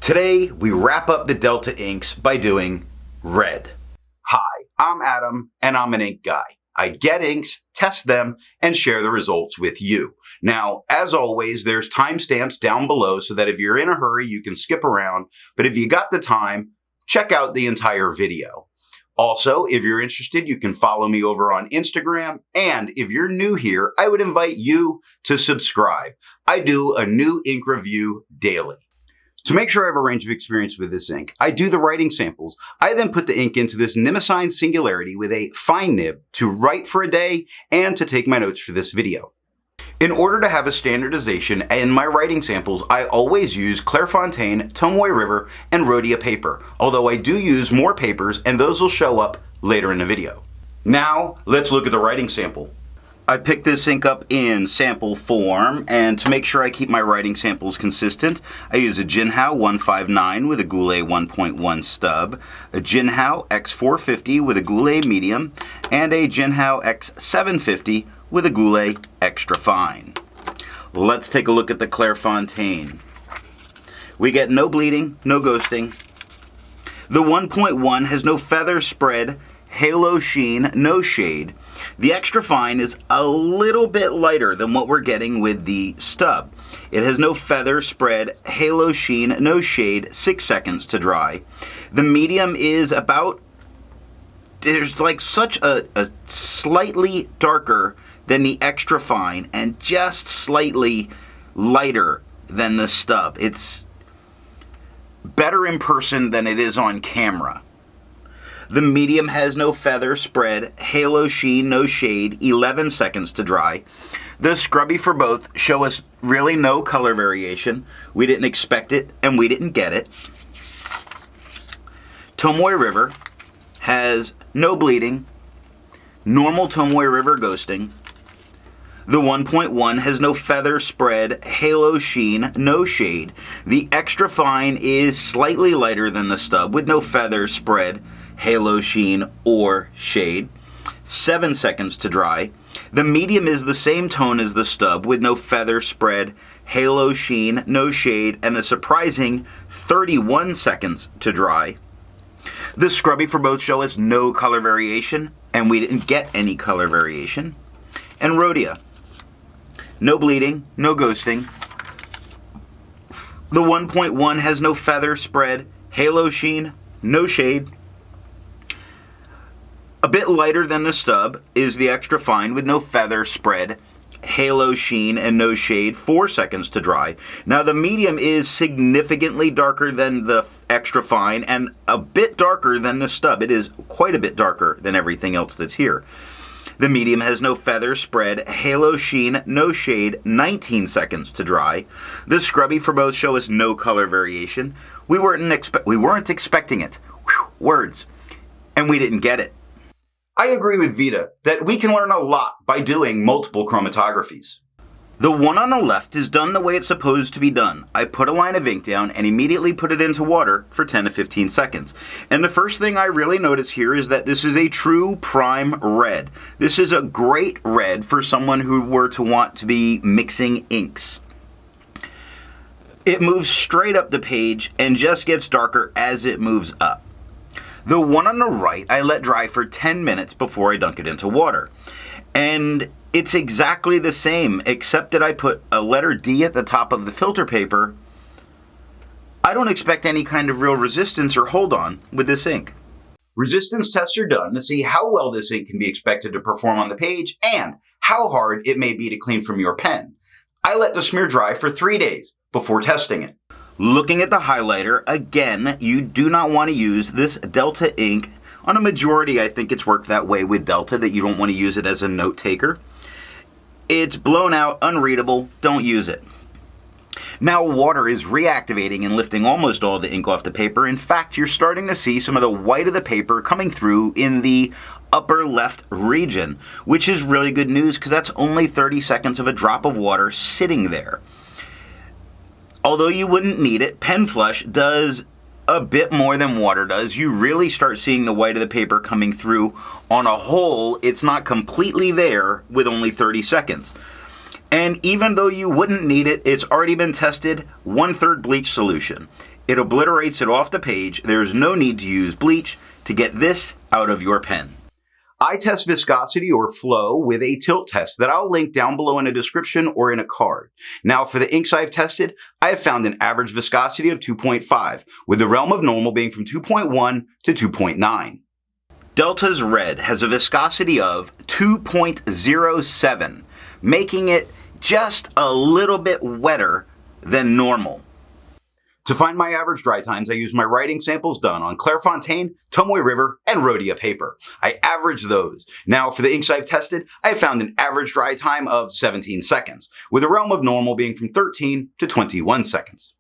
Today, we wrap up the Delta inks by doing red. Hi, I'm Adam, and I'm an ink guy. I get inks, test them, and share the results with you. Now, as always, there's timestamps down below so that if you're in a hurry, you can skip around. But if you got the time, check out the entire video. Also, if you're interested, you can follow me over on Instagram. And if you're new here, I would invite you to subscribe. I do a new ink review daily. To make sure I have a range of experience with this ink, I do the writing samples. I then put the ink into this Nimicine Singularity with a fine nib to write for a day and to take my notes for this video. In order to have a standardization in my writing samples, I always use Clairfontaine, Tomoe River, and Rhodia paper, although I do use more papers and those will show up later in the video. Now, let's look at the writing sample. I picked this ink up in sample form, and to make sure I keep my writing samples consistent, I use a Jinhao 159 with a Goulet 1.1 stub, a Jinhao X450 with a Goulet medium, and a Jinhao X750 with a Goulet extra fine. Let's take a look at the Clairfontaine. We get no bleeding, no ghosting. The 1.1 has no feather spread, halo sheen, no shade. The extra fine is a little bit lighter than what we're getting with the stub. It has no feather spread, halo sheen, no shade, 6 seconds to dry. The medium is about, there's like such a slightly darker than the extra fine and just slightly lighter than the stub. It's better in person than it is on camera. The medium has no feather spread, halo sheen, no shade, 11 seconds to dry. The scrubby for both show us really no color variation. We didn't expect it and we didn't get it. Tomoe River has no bleeding, normal Tomoe River ghosting. The 1.1 has no feather spread, halo sheen, no shade. The extra fine is slightly lighter than the stub with no feather spread, halo sheen, or shade. 7 seconds to dry. The medium is the same tone as the stub with no feather spread, halo sheen, no shade, and a surprising 31 seconds to dry. The scrubby for both show us no color variation, and we didn't get any color variation. And Rhodia, no bleeding, no ghosting. The 1.1 has no feather spread, halo sheen, no shade. A bit lighter than the stub is the extra fine with no feather spread, halo sheen, and no shade, 4 seconds to dry. Now the medium is significantly darker than the extra fine and a bit darker than the stub. It is quite a bit darker than everything else that's here. The medium has no feather spread, halo sheen, no shade, 19 seconds to dry. The scrubby for both show us no color variation. We weren't expecting it. Whew, words. And we didn't get it. I agree with Vita that we can learn a lot by doing multiple chromatographies. The one on the left is done the way it's supposed to be done. I put a line of ink down and immediately put it into water for 10 to 15 seconds. And the first thing I really notice here is that this is a true prime red. This is a great red for someone who were to want to be mixing inks. It moves straight up the page and just gets darker as it moves up. The one on the right I let dry for 10 minutes before I dunk it into water. And it's exactly the same, except that I put a letter D at the top of the filter paper. I don't expect any kind of real resistance or hold on with this ink. Resistance tests are done to see how well this ink can be expected to perform on the page and how hard it may be to clean from your pen. I let the smear dry for 3 days before testing it. Looking at the highlighter, again, you do not want to use this Delta ink. On a majority, I think it's worked that way with Delta, that you don't want to use it as a note taker. It's blown out, unreadable, don't use it. Now water is reactivating and lifting almost all the ink off the paper. In fact, you're starting to see some of the white of the paper coming through in the upper left region, which is really good news because that's only 30 seconds of a drop of water sitting there. Although you wouldn't need it, pen flush does a bit more than water does. You really start seeing the white of the paper coming through. On a whole, it's not completely there with only 30 seconds. And even though you wouldn't need it, it's already been tested, 1/3 bleach solution. It obliterates it off the page. There's no need to use bleach to get this out of your pen. I test viscosity or flow with a tilt test that I'll link down below in a description or in a card. Now for the inks I've tested, I have found an average viscosity of 2.5, with the realm of normal being from 2.1 to 2.9. Delta's Red has a viscosity of 2.07, making it just a little bit wetter than normal. To find my average dry times, I use my writing samples done on Clairfontaine, Tomoe River, and Rhodia paper. I average those. Now, for the inks I've tested, I have found an average dry time of 17 seconds, with a realm of normal being from 13 to 21 seconds.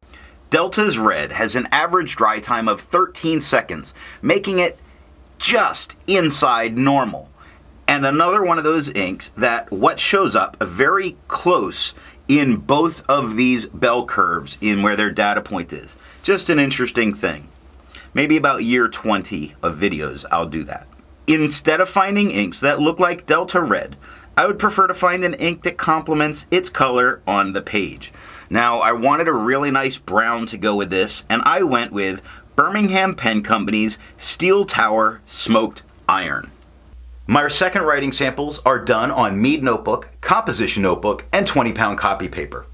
Delta's Red has an average dry time of 13 seconds, making it just inside normal. And another one of those inks that what shows up very close in both of these bell curves in where their data point is. Just an interesting thing. Maybe about year 20 of videos I'll do that. Instead of finding inks that look like Delta Red, I would prefer to find an ink that complements its color on the page. Now I wanted a really nice brown to go with this, and I went with Birmingham Pen Company's Steel Tower Smoked Iron. My second writing samples are done on Mead notebook, composition notebook, and 20-pound copy paper.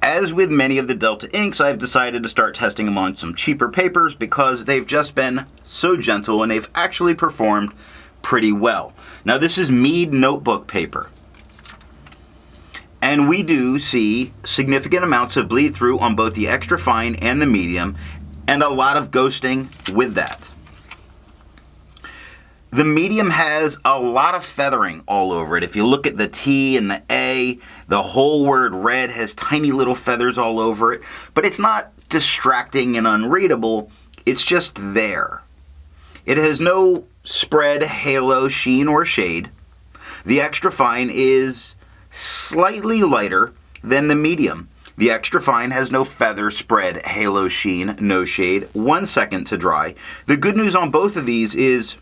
As with many of the Delta inks, I've decided to start testing them on some cheaper papers because they've just been so gentle and they've actually performed pretty well. Now this is Mead notebook paper. And we do see significant amounts of bleed through on both the extra fine and the medium, and a lot of ghosting with that. The medium has a lot of feathering all over it. If you look at the T and the A, the whole word red has tiny little feathers all over it, but it's not distracting and unreadable, it's just there. It has no spread, halo, sheen, or shade. The extra fine is slightly lighter than the medium. The extra fine has no feather, spread, halo, sheen, no shade, 1 second to dry. The good news on both of these is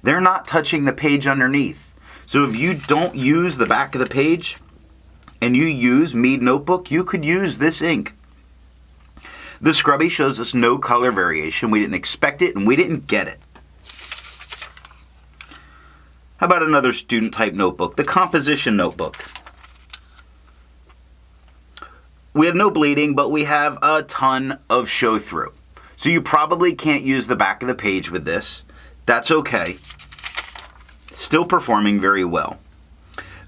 they're not touching the page underneath. So if you don't use the back of the page and you use Mead Notebook, you could use this ink. The scrubby shows us no color variation. We didn't expect it and we didn't get it. How about another student type notebook, the composition notebook? We have no bleeding, but we have a ton of show through. So you probably can't use the back of the page with this. That's okay. Still performing very well.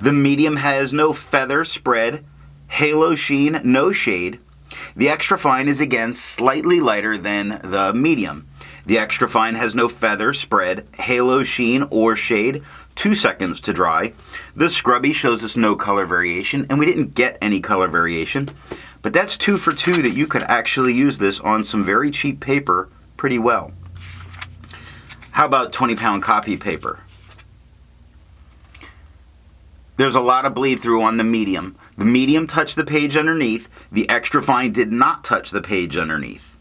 The medium has no feather, spread, halo, sheen, no shade. The extra fine is again slightly lighter than the medium. The extra fine has no feather, spread, halo, sheen, or shade. 2 seconds to dry. The scrubby shows us no color variation, and we didn't get any color variation. But that's 2 for 2 that you could actually use this on some very cheap paper pretty well. How about 20-pound copy paper? There's a lot of bleed through on the medium. The medium touched the page underneath. The extra fine did not touch the page underneath.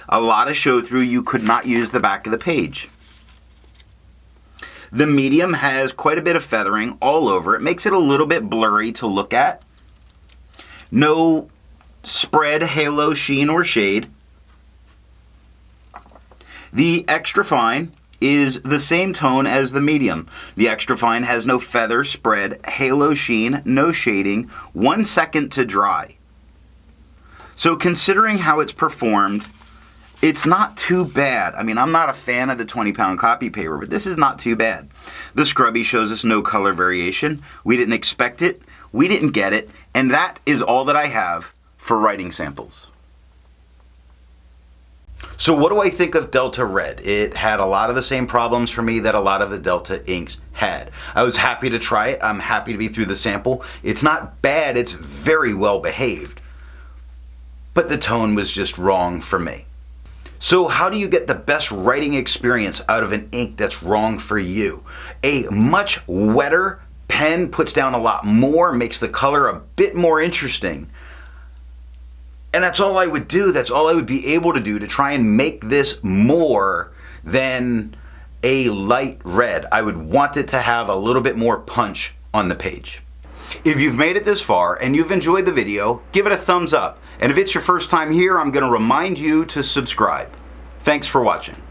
A lot of show through. You could not use the back of the page. The medium has quite a bit of feathering all over. It makes it a little bit blurry to look at. No spread, halo, sheen, or shade. The extra fine is the same tone as the medium. The extra fine has no feather, spread, halo, sheen, no shading, 1 second to dry. So considering how it's performed, it's not too bad. I mean, I'm not a fan of the 20-pound copy paper, but this is not too bad. The scrubby shows us no color variation. We didn't expect it, we didn't get it, and that is all that I have for writing samples. So what do I think of Delta Red? It had a lot of the same problems for me that a lot of the Delta inks had. I was happy to try it. I'm happy to be through the sample. It's not bad, it's very well behaved. But the tone was just wrong for me. So how do you get the best writing experience out of an ink that's wrong for you? A much wetter pen puts down a lot more, makes the color a bit more interesting. And that's all I would do. That's all I would be able to do to try and make this more than a light red. I would want it to have a little bit more punch on the page. If you've made it this far and you've enjoyed the video, give it a thumbs up. And if it's your first time here, I'm going to remind you to subscribe. Thanks for watching.